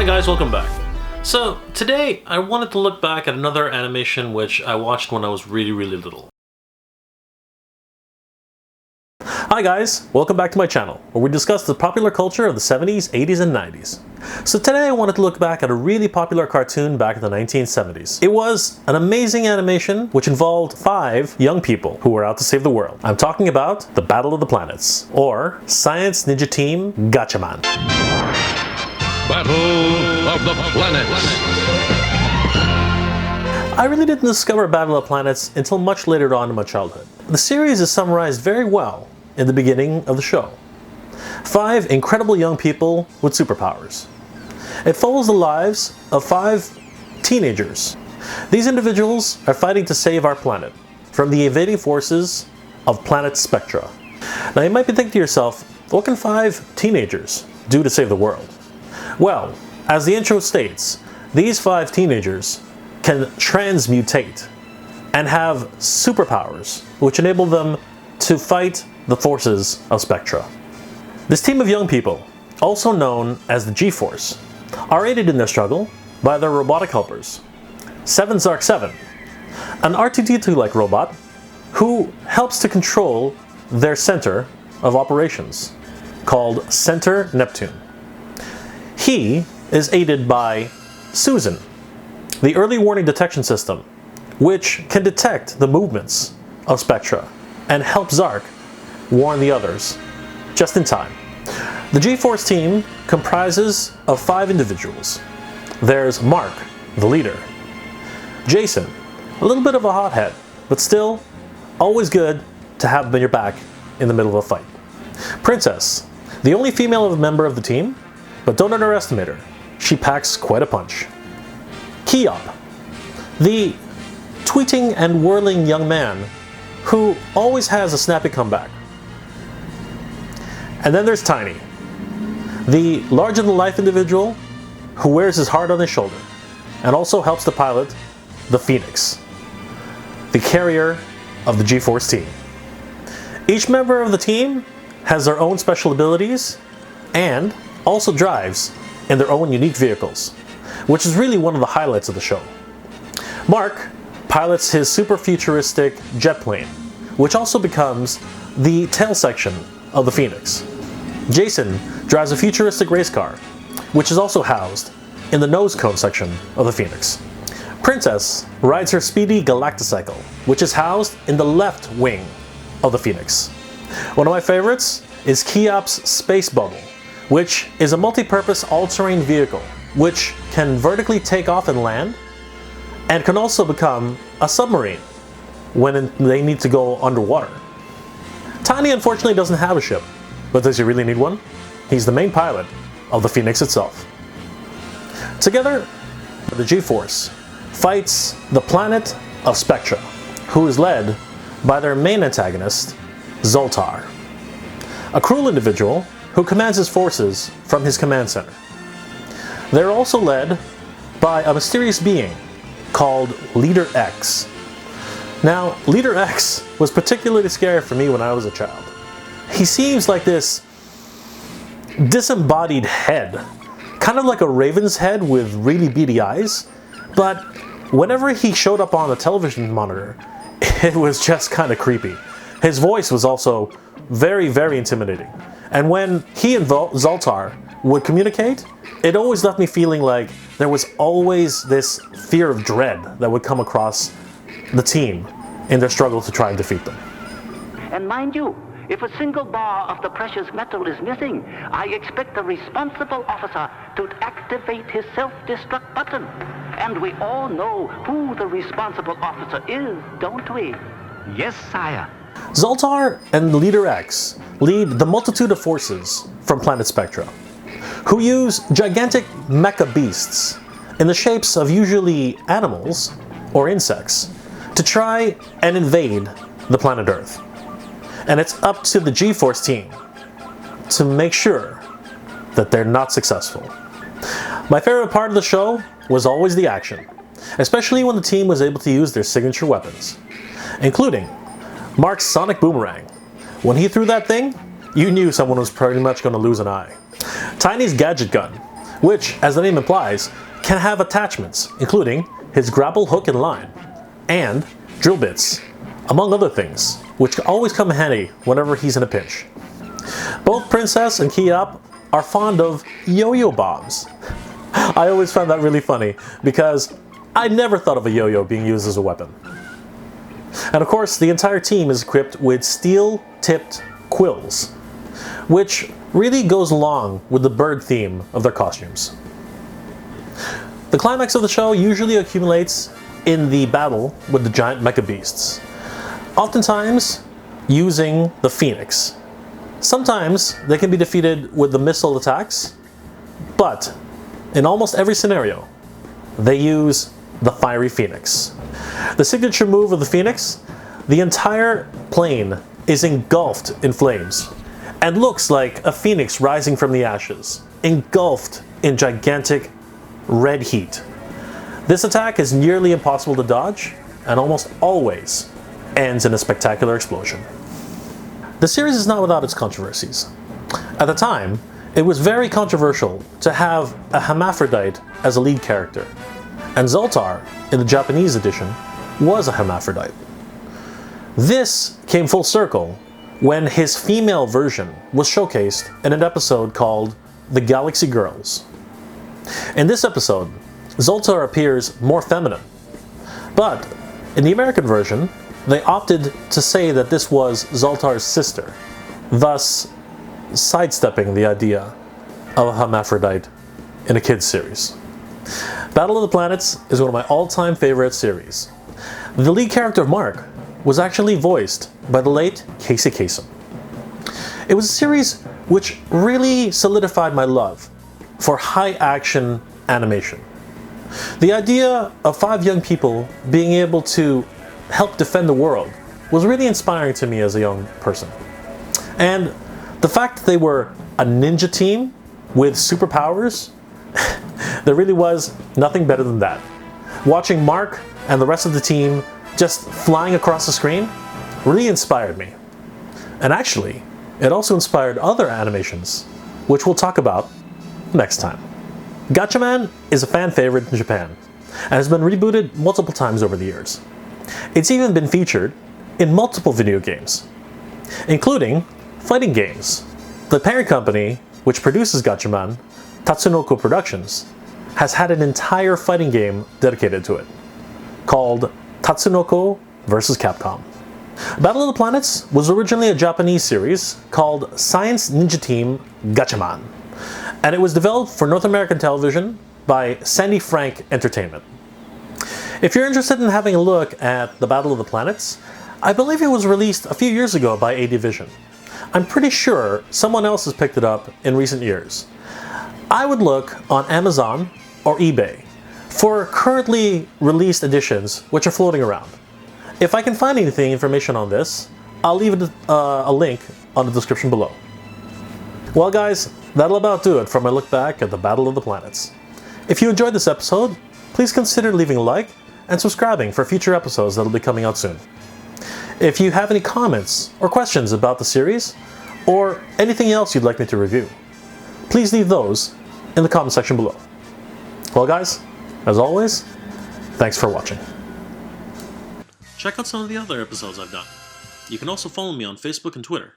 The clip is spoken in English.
Hi guys, welcome back. So, today I wanted to look back at another animation which I watched when I was really little. Hi guys, welcome back to my channel, where we discuss the popular culture of the 70s, 80s, and 90s. So today I wanted to look back at a really popular cartoon back in the 1970s. It was an amazing animation which involved 5 young people who were out to save the world. I'm talking about the Battle of the Planets, or Science Ninja Team Gatchaman. Battle of the Planets. I really didn't discover Battle of the Planets until much later on in my childhood. The series is summarized very well in the beginning of the show. 5 incredible young people with superpowers. It follows the lives of 5 teenagers. These individuals are fighting to save our planet from the invading forces of planet Spectra. Now you might be thinking to yourself, what can 5 teenagers do to save the world? Well, as the intro states, these 5 teenagers can transmutate and have superpowers which enable them to fight the forces of Spectra. This team of young people, also known as the G-Force, are aided in their struggle by their robotic helpers. 7 Zark 7, an R2-D2-like robot who helps to control their center of operations, called Center Neptune. He is aided by Susan, the early warning detection system, which can detect the movements of Spectra and help Zark warn the others just in time. The G-Force team comprises of 5 individuals. There's Mark, the leader. Jason, a little bit of a hothead, but still always good to have in your back in the middle of a fight. Princess, the only female member of the team, but don't underestimate her. She packs quite a punch. Keop, the tweeting and whirling young man who always has a snappy comeback. And then there's Tiny, the larger-than-life individual who wears his heart on his shoulder and also helps to pilot the Phoenix, the carrier of the G-Force team. Each member of the team has their own special abilities and also drives in their own unique vehicles, which is really one of the highlights of the show. Mark pilots his super futuristic jet plane, which also becomes the tail section of the Phoenix. Jason drives a futuristic race car, which is also housed in the nose cone section of the Phoenix. Princess rides her speedy galacticycle, which is housed in the left wing of the Phoenix. One of my favorites is Keop's Space Bubble, which is a multi-purpose all-terrain vehicle which can vertically take off and land, and can also become a submarine when they need to go underwater. Tiny unfortunately doesn't have a ship, but does he really need one? He's the main pilot of the Phoenix itself. Together, the G-Force fights the planet of Spectra, who is led by their main antagonist, Zoltar, a cruel individual who commands his forces from his command center. They're also led by a mysterious being called Leader X. Now, Leader X was particularly scary for me when I was a child. He seems like this disembodied head, kind of like a raven's head with really beady eyes, but whenever he showed up on the television monitor, it was just kind of creepy. His voice was also very intimidating. And when he and Zoltar would communicate, it always left me feeling like there was always this fear of dread that would come across the team in their struggle to try and defeat them. And mind you, if a single bar of the precious metal is missing, I expect the responsible officer to activate his self-destruct button. And we all know who the responsible officer is, don't we? Yes, sire. Zoltar and Leader X lead the multitude of forces from planet Spectra, who use gigantic mecha beasts in the shapes of usually animals or insects to try and invade the planet Earth. And it's up to the G-Force team to make sure that they're not successful. My favorite part of the show was always the action, especially when the team was able to use their signature weapons, including Mark's sonic boomerang. When he threw that thing, you knew someone was pretty much going to lose an eye. Tiny's gadget gun, which, as the name implies, can have attachments, including his grapple hook and line, and drill bits, among other things, which always come handy whenever he's in a pinch. Both Princess and Kiap are fond of yo-yo bombs. I always found that really funny, because I never thought of a yo-yo being used as a weapon. And of course, the entire team is equipped with steel-tipped quills, which really goes along with the bird theme of their costumes. The climax of the show usually accumulates in the battle with the giant mecha beasts, oftentimes using the Phoenix. Sometimes they can be defeated with the missile attacks, but in almost every scenario, they use the Fiery Phoenix. The signature move of the Phoenix, the entire plane is engulfed in flames and looks like a phoenix rising from the ashes, engulfed in gigantic red heat. This attack is nearly impossible to dodge and almost always ends in a spectacular explosion. The series is not without its controversies. At the time, it was very controversial to have a hermaphrodite as a lead character, and Zoltar, in the Japanese edition, was a hermaphrodite. This came full circle when his female version was showcased in an episode called The Galaxy Girls. In this episode, Zoltar appears more feminine, but in the American version, they opted to say that this was Zoltar's sister, thus sidestepping the idea of a hermaphrodite in a kids series. Battle of the Planets is one of my all-time favorite series. The lead character of Mark was actually voiced by the late Casey Kasem. It was a series which really solidified my love for high-action animation. The idea of 5 young people being able to help defend the world was really inspiring to me as a young person. And the fact that they were a ninja team with superpowers, there really was nothing better than that. Watching Mark and the rest of the team just flying across the screen really inspired me. And actually, it also inspired other animations, which we'll talk about next time. Gatchaman is a fan favorite in Japan and has been rebooted multiple times over the years. It's even been featured in multiple video games, including fighting games. The parent company, which produces Gatchaman, Tatsunoko Productions, has had an entire fighting game dedicated to it, called Tatsunoko vs. Capcom. Battle of the Planets was originally a Japanese series called Science Ninja Team Gatchaman, and it was developed for North American television by Sandy Frank Entertainment. If you're interested in having a look at the Battle of the Planets, I believe it was released a few years ago by A-Division. I'm pretty sure someone else has picked it up in recent years. I would look on Amazon or eBay for currently released editions which are floating around. If I can find anything information on this, I'll leave a link on the description below. Well guys, that'll about do it for my look back at the Battle of the Planets. If you enjoyed this episode, please consider leaving a like and subscribing for future episodes that'll be coming out soon. If you have any comments or questions about the series, or anything else you'd like me to review, please leave those in the comment section below. Well guys, as always, thanks for watching. Check out some of the other episodes I've done. You can also follow me on Facebook and Twitter.